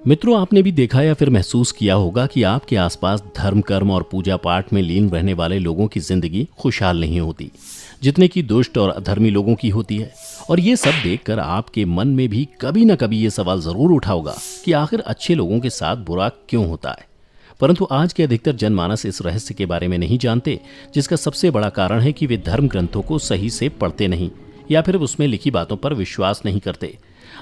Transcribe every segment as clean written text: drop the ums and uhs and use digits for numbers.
मित्रों, आपने भी देखा या फिर महसूस किया होगा कि आपके आसपास धर्म, कर्म और पूजा पाठ में लीन रहने वाले लोगों की जिंदगी खुशहाल नहीं होती जितने की दुष्ट और अधर्मी लोगों की होती है। और ये सब देखकर आपके मन में भी कभी न कभी ये सवाल जरूर उठा होगा कि आखिर अच्छे लोगों के साथ बुरा क्यों होता है। परंतु आज के अधिकतर जनमानस इस रहस्य के बारे में नहीं जानते, जिसका सबसे बड़ा कारण है कि वे धर्म ग्रंथों को सही से पढ़ते नहीं या फिर उसमें लिखी बातों पर विश्वास नहीं करते।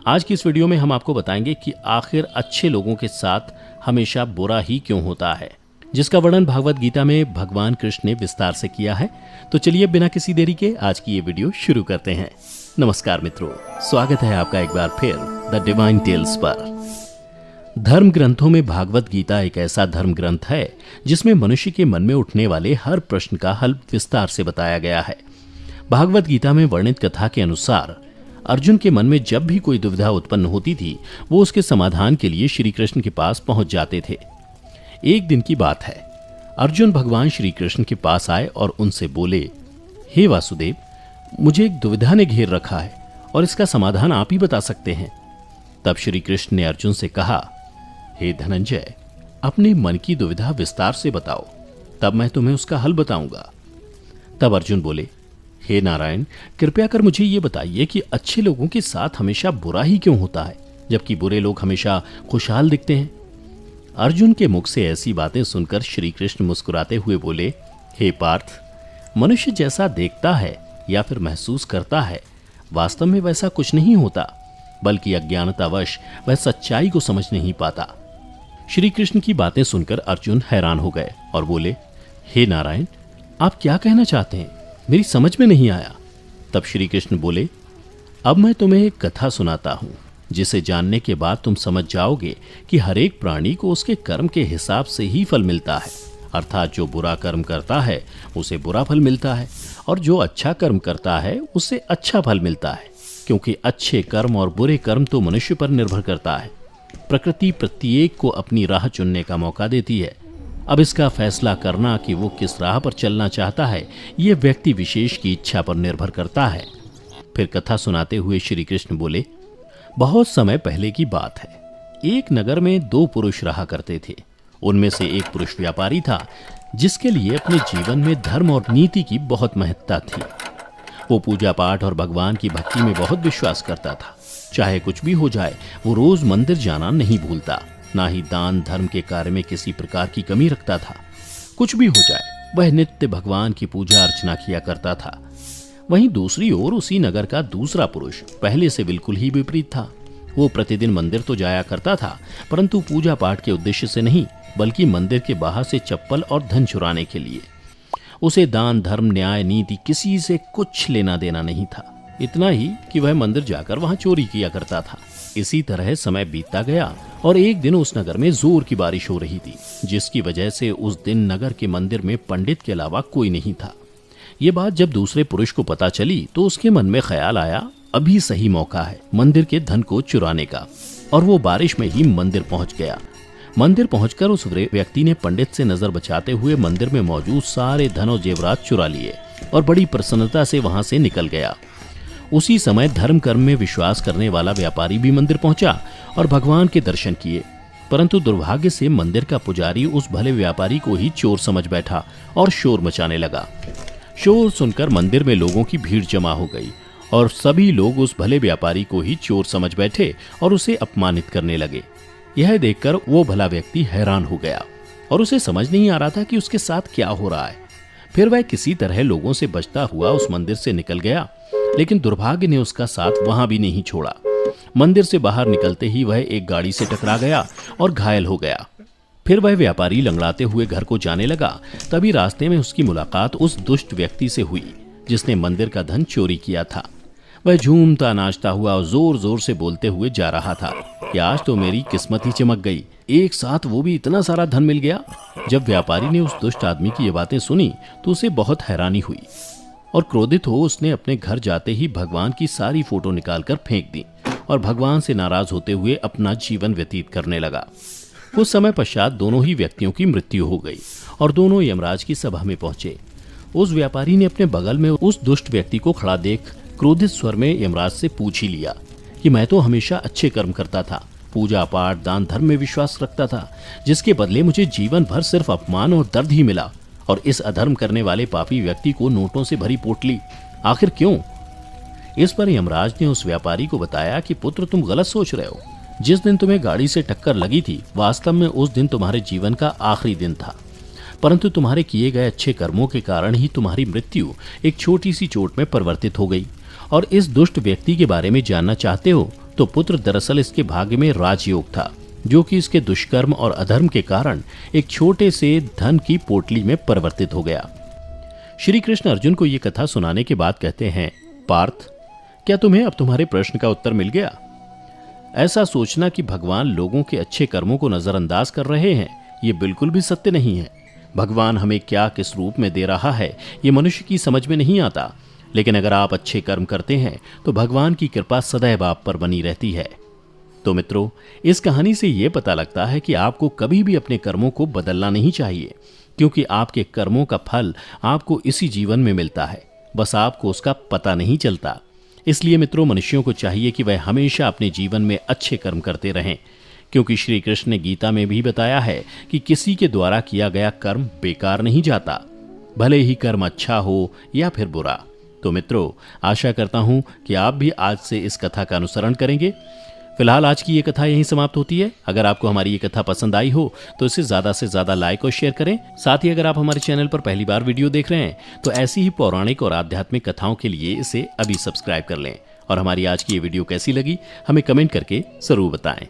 आज की इस वीडियो में हम आपको बताएंगे कि आखिर अच्छे लोगों के साथ हमेशा बुरा ही क्यों होता है, जिसका वर्णन भागवत गीता में भगवान कृष्ण ने विस्तार से किया है। तो चलिए बिना किसी देरी के आज की ये वीडियो शुरू करते हैं। नमस्कार मित्रों, स्वागत है आपका एक बार फिर द डिवाइन टेल्स पर। धर्म ग्रंथों में भागवत गीता एक ऐसा धर्म ग्रंथ है जिसमें मनुष्य के मन में उठने वाले हर प्रश्न का हल विस्तार से बताया गया है। भागवत गीता में वर्णित कथा के अनुसार अर्जुन के मन में जब भी कोई दुविधा उत्पन्न होती थी, वो उसके समाधान के लिए श्री कृष्ण के पास पहुंच जाते थे। एक दिन की बात है, अर्जुन भगवान श्री कृष्ण के पास आए और उनसे बोले, हे वासुदेव, मुझे एक दुविधा ने घेर रखा है और इसका समाधान आप ही बता सकते हैं। तब श्री कृष्ण ने अर्जुन से कहा, हे धनंजय, अपने मन की दुविधा विस्तार से बताओ, तब मैं तुम्हें उसका हल बताऊंगा। तब अर्जुन बोले, हे नारायण, कृपया कर मुझे ये बताइए कि अच्छे लोगों के साथ हमेशा बुरा ही क्यों होता है, जबकि बुरे लोग हमेशा खुशहाल दिखते हैं। अर्जुन के मुख से ऐसी बातें सुनकर श्री कृष्ण मुस्कुराते हुए बोले, हे पार्थ, मनुष्य जैसा देखता है या फिर महसूस करता है, वास्तव में वैसा कुछ नहीं होता, बल्कि अज्ञानतावश वह सच्चाई को समझ नहीं पाता। श्री कृष्ण की बातें सुनकर अर्जुन हैरान हो गए और बोले, हे नारायण, आप क्या कहना चाहते हैं, मेरी समझ में नहीं आया। तब श्री कृष्ण बोले, अब मैं तुम्हें एक कथा सुनाता हूं, जिसे जानने के बाद तुम समझ जाओगे कि हर एक प्राणी को उसके कर्म के हिसाब से ही फल मिलता है। अर्थात जो बुरा कर्म करता है उसे बुरा फल मिलता है और जो अच्छा कर्म करता है उसे अच्छा फल मिलता है, क्योंकि अच्छे कर्म और बुरे कर्म तो मनुष्य पर निर्भर करता है। प्रकृति प्रत्येक को अपनी राह चुनने का मौका देती है। अब इसका फैसला करना कि वो किस राह पर चलना चाहता है, ये व्यक्ति विशेष की इच्छा पर निर्भर करता है। फिर कथा सुनाते हुए श्री कृष्ण बोले, बहुत समय पहले की बात है, एक नगर में दो पुरुष रहा करते थे। उनमें से एक पुरुष व्यापारी था, जिसके लिए अपने जीवन में धर्म और नीति की बहुत महत्ता थी। वो पूजा पाठ और भगवान की भक्ति में बहुत विश्वास करता था। चाहे कुछ भी हो जाए, वो रोज मंदिर जाना नहीं भूलता, ना ही दान धर्म के कार्य में किसी प्रकार की कमी रखता था। कुछ भी हो जाए, वह नित्य भगवान की पूजा अर्चना किया करता था। वहीं दूसरी ओर उसी नगर का दूसरा पुरुष पहले से बिल्कुल ही विपरीत था। वो प्रतिदिन मंदिर तो जाया करता था, परंतु पूजा पाठ के उद्देश्य से नहीं, बल्कि मंदिर के बाहर से चप्पल और धन चुराने के लिए। उसे दान धर्म न्याय नीति किसी से कुछ लेना देना नहीं था। इतना ही कि वह मंदिर जाकर वहां चोरी किया करता था। इसी तरह समय बीतता गया और एक दिन उस नगर में जोर की बारिश हो रही थी, जिसकी वजह से उस दिन नगर के मंदिर में पंडित के अलावा कोई नहीं था। ये बात जब दूसरे पुरुष को पता चली तो उसके मन में ख्याल आया, अभी सही मौका है मंदिर के धन को चुराने का, और वो बारिश में ही मंदिर पहुंच गया। मंदिर पहुंचकर उस व्यक्ति ने पंडित से नजर बचाते हुए मंदिर में मौजूद सारे धन और जेवरात चुरा लिए और बड़ी प्रसन्नता से वहां से निकल गया। उसी समय धर्म कर्म में विश्वास करने वाला व्यापारी भी मंदिर पहुंचा और भगवान के दर्शन किए, परंतु दुर्भाग्य से मंदिर का पुजारी उस भले व्यापारी को ही चोर समझ बैठा और शोर मचाने लगा। शोर सुनकर मंदिर में लोगों की भीड़ जमा हो गई और सभी लोग उस भले व्यापारी को ही चोर समझ बैठे और उसे अपमानित करने लगे। यह देखकर वो भला व्यक्ति हैरान हो गया और उसे समझ नहीं आ रहा था कि उसके साथ क्या हो रहा है। फिर वह किसी तरह लोगों से बचता हुआ उस मंदिर से निकल गया, लेकिन दुर्भाग्य ने उसका साथ वहां भी नहीं छोड़ा। मंदिर से बाहर निकलते ही वह एक गाड़ी से टकरा गया और घायल हो गया। फिर वह व्यापारी लंगड़ाते हुए घर को जाने लगा। तभी रास्ते में उसकी मुलाकात उस दुष्ट व्यक्ति से हुई जिसने मंदिर का धन चोरी किया था। वह झूमता नाचता हुआ और जोर जोर से बोलते हुए जा रहा था कि आज तो मेरी किस्मत ही चमक गई, एक साथ वो भी इतना सारा धन मिल गया। जब व्यापारी ने उस दुष्ट आदमी की ये बातें सुनी तो उसे बहुत हैरानी हुई और क्रोधित हो उसने अपने घर जाते ही भगवान की सारी फोटो निकालकर फेंक दी और भगवान से नाराज होते हुए अपना जीवन व्यतीत करने लगा। कुछ समय पश्चात दोनों ही व्यक्तियों की मृत्यु हो गई और दोनों यमराज की सभा में पहुंचे। उस व्यापारी ने अपने बगल में उस दुष्ट व्यक्ति को खड़ा देख क्रोधित स्वर में यमराज से पूछ ही लिया कि मैं तो हमेशा अच्छे कर्म करता था, पूजा पाठ दान धर्म में विश्वास रखता था, जिसके बदले मुझे जीवन भर सिर्फ अपमान और दर्द ही मिला। और इस अधर्म करने वाले पापी व्यक्ति को नोटों से भरी पोटली, आखिर क्यों? इस पर यमराज ने उस व्यापारी को बताया कि पुत्र, तुम गलत सोच रहे हो। जिस दिन तुम्हें गाड़ी से टक्कर लगी थी, वास्तव में उस दिन तुम्हारे जीवन का आखिरी दिन था, परंतु तुम्हारे किए गए अच्छे कर्मों के कारण ही तुम्हारी मृत्यु एक छोटी सी चोट में परिवर्तित हो गई। और इस दुष्ट व्यक्ति के बारे में जानना चाहते हो तो पुत्र, दरअसल इसके भाग्य में राजयोग था, जो कि इसके दुष्कर्म और अधर्म के कारण एक छोटे से धन की पोटली में परिवर्तित हो गया। श्री कृष्ण अर्जुन को यह कथा सुनाने के बाद कहते हैं, पार्थ, क्या तुम्हें अब तुम्हारे प्रश्न का उत्तर मिल गया? ऐसा सोचना कि भगवान लोगों के अच्छे कर्मों को नजरअंदाज कर रहे हैं, ये बिल्कुल भी सत्य नहीं है। भगवान हमें क्या किस रूप में दे रहा है, ये मनुष्य की समझ में नहीं आता। लेकिन अगर आप अच्छे कर्म करते हैं तो भगवान की कृपा सदैव आप पर बनी रहती है। तो मित्रों, इस कहानी से ये पता लगता है कि आपको कभी भी अपने कर्मों को बदलना नहीं चाहिए, क्योंकि आपके कर्मों का फल आपको इसी जीवन में मिलता है, बस आपको उसका पता नहीं चलता। इसलिए मित्रों, मनुष्यों को चाहिए कि वह हमेशा अपने जीवन में अच्छे कर्म करते रहें, क्योंकि श्री कृष्ण ने गीता में भी बताया है कि किसी के द्वारा किया गया कर्म बेकार नहीं जाता, भले ही कर्म अच्छा हो या फिर बुरा। तो मित्रों, आशा करता हूं कि आप भी आज से इस कथा का अनुसरण करेंगे। फिलहाल आज की ये कथा यहीं समाप्त होती है। अगर आपको हमारी ये कथा पसंद आई हो तो इसे ज्यादा से ज्यादा लाइक और शेयर करें। साथ ही अगर आप हमारे चैनल पर पहली बार वीडियो देख रहे हैं तो ऐसी ही पौराणिक और आध्यात्मिक कथाओं के लिए इसे अभी सब्सक्राइब कर लें। और हमारी आज की ये वीडियो कैसी लगी हमें कमेंट करके जरूर बताएं।